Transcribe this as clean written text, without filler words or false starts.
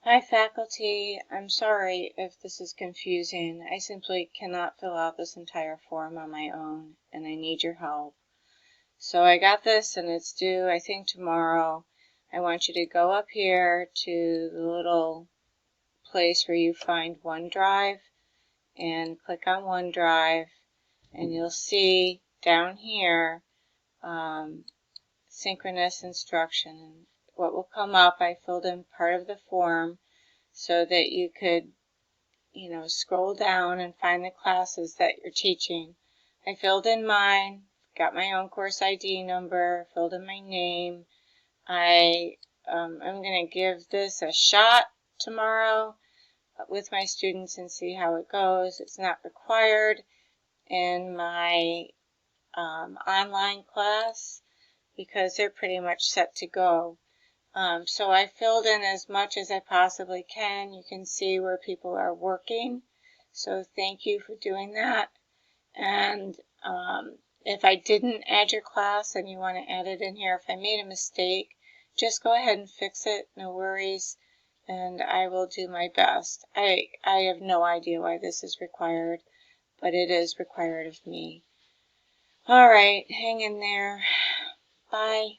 Hi faculty, I'm sorry if this is confusing. I simply cannot fill out this entire form on my own and I need your help. So I got this and it's due I think tomorrow. I want you to go up here to the little place where you find OneDrive and click on OneDrive and you'll see down here synchronous instruction. What will come up, I filled in part of the form so that you could, scroll down and find the classes that you're teaching. I filled in mine, got my own course ID number, filled in my name. I'm going to give this a shot tomorrow with my students and see how it goes. It's not required in my online class because they're pretty much set to go. So I filled in as much as I possibly can. You can see where people are working. So thank you for doing that. And if I didn't add your class and you want to add it in here, if I made a mistake, just go ahead and fix it. No worries. And I will do my best. I have no idea why this is required, but it is required of me. All right, hang in there. Bye.